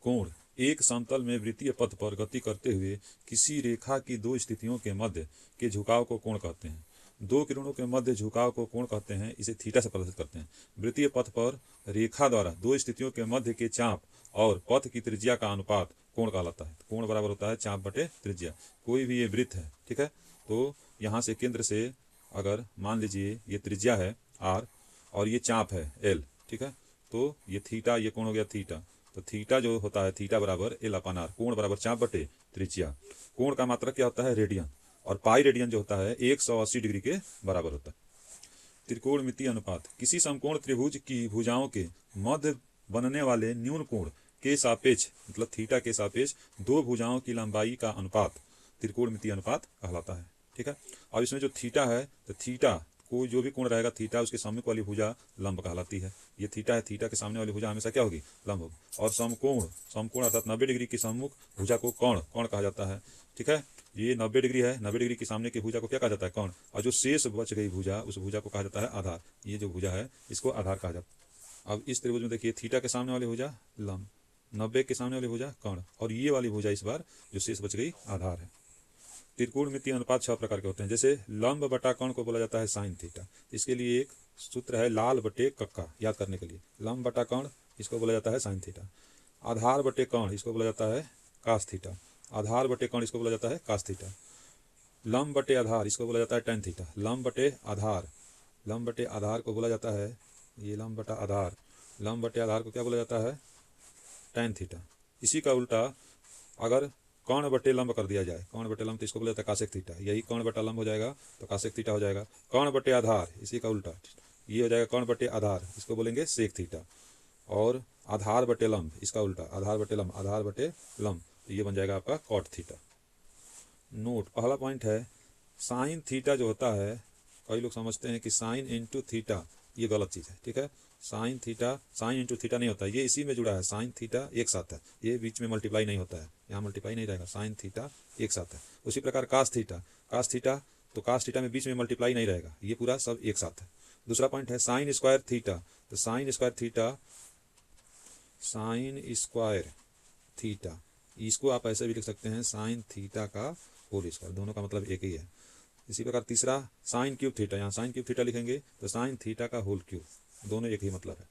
कोण एक समतल में वृत्तीय पथ पर गति करते हुए किसी रेखा की दो स्थितियों के मध्य के झुकाव को कोण कहते हैं। दो किरणों के मध्य झुकाव को कोण कहते हैं, इसे थीटा से प्रदर्शित करते हैं। वृत्तीय पथ पर रेखा द्वारा दो स्थितियों के मध्य के चाप और पथ की त्रिज्या का अनुपात कोण कहलाता है। कोण बराबर होता है चाप बटे त्रिज्या। कोई भी ये वृत्त है, ठीक है, तो यहाँ से केंद्र से अगर मान लीजिए ये त्रिज्या है r और ये चाप है l, ठीक है, तो ये थीटा, ये कोण हो गया थीटा, तो थीटा जो होता है थीटा बराबर l अपान r, कोण बराबर चाप बटे त्रिज्या। कोण का मात्रक क्या होता है रेडियन, और पाई रेडियन जो होता है 180 डिग्री के बराबर होता है। त्रिकोणमितीय अनुपात किसी समकोण त्रिभुज की भुजाओं के मध्य बनने वाले न्यून कोण के सापेक्ष, मतलब थीटा के सापेक्ष दो भुजाओं की लंबाई का अनुपात त्रिकोणमितीय अनुपात कहलाता है, ठीक है। और इसमें जो थीटा है, तो थीटा कोई जो भी कोण रहेगा थीटा उसके सम्मुख वाली भुजा लंब कहलाती है। ये थीटा है, थीटा के सामने वाली भुजा हमेशा क्या होगी, लंब होगी। और समकोण अर्थात 90 डिग्री की सम्मुख भुजा को कोण कहा जाता है, ठीक है। ये 90 डिग्री है, 90 डिग्री के सामने की भुजा को क्या कहा जाता है, कोण। और जो शेष बच गई भुजा, उस भुजा को कहा जाता है आधार। ये जो भुजा है इसको आधार कहा जाता है। अब इस त्रिभुज में देखिए थीटा के सामने वाली भुजा लंब, 90 के सामने वाली भुजा कोण, और ये वाली भुजा इस बार जो शेष बच गई आधार है। त्रिकोणमितीय अनुपात 6 प्रकार के होते हैं। जैसे लंब बटा कोण को बोला जाता है साइन थीटा। इसके लिए एक सूत्र है लाल बटे कक्का, याद करने के लिए। लंब बटा कोण इसको बोला जाता है साइन थीटा। आधार बटे कोण इसको बोला जाता है कास थीटा। आधार बटे कोण इसको बोला जाता है कास थीटा। लंब बटे आधार इसको बोला जाता है टेन थीटा। लंब बटे आधार को बोला जाता है, ये लंब बटा आधार, लंब बटे आधार को क्या बोला जाता है, टेन थीटा। इसी का उल्टा अगर कोण बटे लंब कर दिया जाए, कोण बटे लंब, तो इसको बोला जाता है कासेक थीटा। यही कोण बटा लंब हो जाएगा तो कासेक थीटा हो जाएगा। कोण बटे आधार इसी का उल्टा, ये हो जाएगा कोण बटे आधार, इसको बोलेंगे सेक थीटा। और आधार बटे लंब इसका उल्टा, आधार बटे लंब, तो ये बन जाएगा आपका कॉट थीटा। नोट, पहला पॉइंट है साइन थीटा जो होता है, कई लोग समझते हैं कि साइन इंटू थीटा, ये गलत चीज़ है, ठीक है। साइन इंटू थीटा नहीं होता, ये इसी में जुड़ा है। साइन थीटा एक साथ है, ये बीच में मल्टीप्लाई नहीं होता है, यहाँ मल्टीप्लाई नहीं रहेगा, साइन थीटा एक साथ है। उसी प्रकार कास थीटा, तो कास थीटा में बीच में मल्टीप्लाई नहीं रहेगा, ये पूरा सब एक साथ है। दूसरा पॉइंट है साइन स्क्वायर थीटा, तो साइन स्क्वायर थीटा, इसको आप ऐसे भी लिख सकते हैं साइन थीटा का होल स्क्वायर, दोनों का मतलब एक ही है। इसी प्रकार तीसरा साइन क्यूब थीटा, यहाँ साइन क्यूब थीटा लिखेंगे तो साइन थीटा का होल क्यूब, दोनों एक ही मतलब है।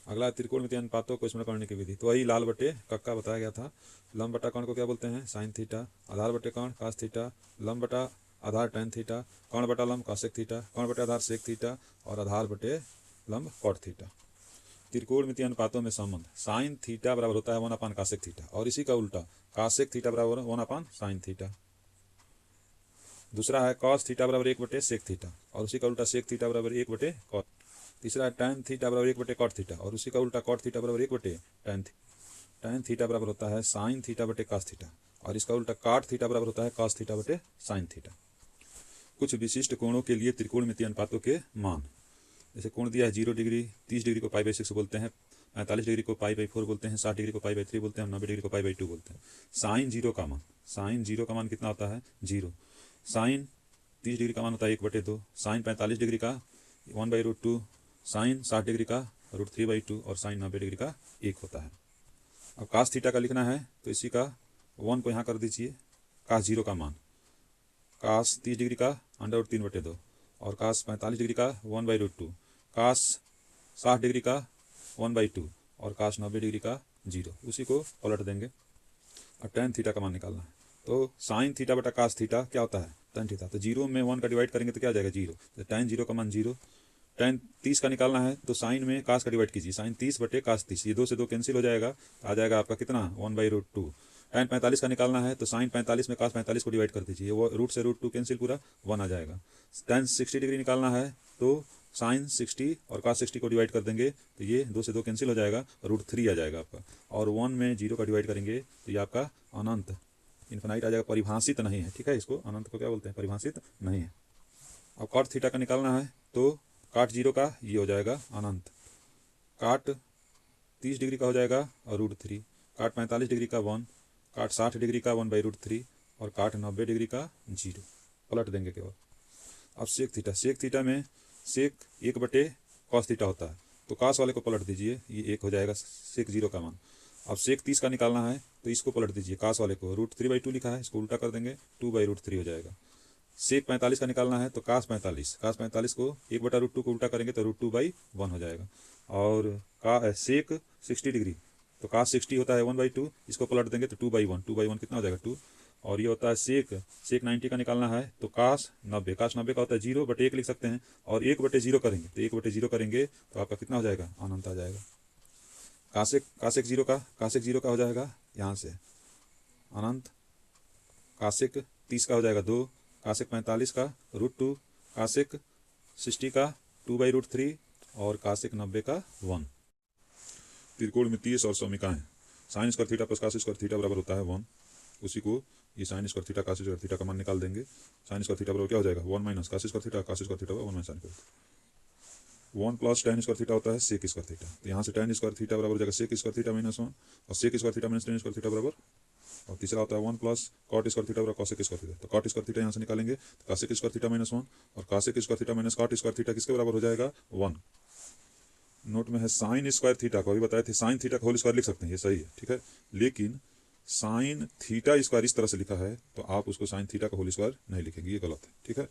अगला त्रिकोणमितीय अनुपातों को स्मरण करने की विधि, तो वही लाल बटे कक्का बताया गया था। लंब बटा कोण को क्या बोलते हैं, साइन थीटा। आधार बटे कोण कास थीटा। लंब बटा आधार टेन थीटा। कोण बटा लंब कासेक थीटा। कोण बटे आधार सेक थीटा। और आधार बटे लंब कॉट थीटा। त्रिकोणमितीय अनुपातों में संबंध, साइन थीटा बराबर होता है 1 अपान कासेक थीटा, और इसी का उल्टा कासेक थीटा बराबर 1 अपान साइन थीटा। दूसरा है कॉस थीटा बराबर 1 बटे सेक थीटा, और उसी का उल्टा सेक थीटा बराबर 1 बटे कॉट। तीसरा है टैन थीटा बराबर 1 बटे कॉट थीटा, और उसी का उल्टा कॉट थीटा बराबर 1 बटे टैन थीटा। टैन थीटा बराबर होता है साइन थीटा बटे कास थीटा, और इसका उल्टा कॉट थीटा बराबर होता है कास थीटा बटे साइन थीटा। कुछ विशिष्ट कोणों के लिए त्रिकोणमितीय अनुपातों के मान, जैसे कोण दिया है 0 डिग्री, 30 डिग्री को π/6 बोलते हैं, 45 डिग्री को π/4 बोलते हैं, 60 डिग्री को π/3 बोलते हैं, 90 डिग्री को π/2 बोलते हैं। साइन जीरो का मान कितना होता है, 0। साइन 30 डिग्री का मान होता है 1/2। साइन 45 डिग्री का 1/√2। साइन 60 डिग्री का √3/2, और साइन 90 डिग्री का 1 होता है। अब कास थीटा का लिखना है तो इसी का 1 को यहाँ कर दीजिए, कास 0 का मान, कास 30 डिग्री का √3/2, और कास 45 डिग्री का 1/√2, कास 60 डिग्री का 1/2, और कास 90 डिग्री का 0, उसी को पलट देंगे। और टेन थीटा का मान निकालना है, तो साइन थीटा बटा कास थीटा क्या होता है, टेन थीटा। तो 0 में 1 का डिवाइड करेंगे तो क्या आ जाएगा, 0। तो टेन 0 का मान 0। टेन 30 का निकालना है तो साइन में कास का डिवाइड कीजिए, साइन 30 बटे कास 30, ये 2 से 2 कैंसिल हो जाएगा, आ जाएगा आपका कितना, 1/√2। टेन 45 का निकालना है तो साइन 45 में कास 45 को डिवाइड कर दीजिए, वो रूट से √2 कैंसिल, पूरा 1 आ जाएगा। टेन 60 डिग्री निकालना है तो साइन 60 और कास 60 को डिवाइड कर देंगे तो ये 2 से 2 कैंसिल हो जाएगा, √3 आ जाएगा आपका। और 1 में 0 का डिवाइड करेंगे तो ये आपका अनंत, इन्फिनाइट आ जाएगा, परिभाषित नहीं है, ठीक है। इसको अनंत को क्या बोलते हैं, परिभाषित नहीं है। अब कॉट थीटा का निकालना है तो काट 0 का ये हो जाएगा अनंत, काट 30 डिग्री का हो जाएगा और √3, काट 45 डिग्री का 1, काट 60 डिग्री का 1/√3, और काट 90 डिग्री का 0, पलट देंगे केवल। अब सेक थीटा में सेक 1 बटे कॉस थीटा होता है, तो कास वाले को पलट दीजिए, ये 1 हो जाएगा सेक 0 का मान। अब सेक 30 का निकालना है तो इसको पलट दीजिए, कास वाले को √3/2 लिखा है, इसको उल्टा कर देंगे, 2/√3 हो जाएगा। सेक 45 का निकालना है तो कास 45 को 1/√2 को उल्टा करेंगे तो √2/1 हो जाएगा। और सेक 60 डिग्री तो कास 60 होता है 1/2, इसको पलट देंगे तो 2/1 कितना हो जाएगा 2। और ये होता है सेक 90 का निकालना है तो कास 90 का होता है 0/1 लिख सकते हैं, और 1/0 करेंगे तो 1/0 करेंगे तो आपका कितना हो जाएगा, अनंत आ जाएगा। कासेक 0 का हो जाएगा यहाँ से अनंत, कासेक 30 का हो जाएगा 2, कासेक 45 का √2, कासेक 60 का 2/√3 और कासेक 90 का 1। त्रिकोणमितीय सममिकाएं, sine square theta plus cos square theta बराबर होता है 1। उसी को ये sine square theta cos square theta का मान निकाल देंगे। साइन स्क्वायर थीटा बराबर क्या हो जाएगा 1 - cos square theta, cos square theta 1 - sine square. 1 + tan square theta होता है सेक स्क्वायर थीटा, तो यहाँ से tan स्क्वायर थीटा बराबर हो जाएगा सेक स्क्वायर थीटा -1, और sec square theta - tan square theta बराबर, और तीसरा होता है 1 + cot स्क्वायर थीटा बराबर कॉसेक स्क्वायर थीटा, तो cot स्क्वायर थीटा यहाँ से निकालेंगे तो कासेक स्क्वायर थीटा -1 और cosec square theta - cot square theta किसके बराबर हो जाएगा 1। नोट में है साइन स्क्वायर थीटा को, अभी बताए थे साइन थीटा का होल स्क्वायर लिख सकते हैं, ये सही है, ठीक है, लेकिन साइन थीटा स्क्वायर इस तरह से लिखा है तो आप उसको साइन थीटा का होल स्क्वायर नहीं लिखेंगे, ये गलत है, ठीक है।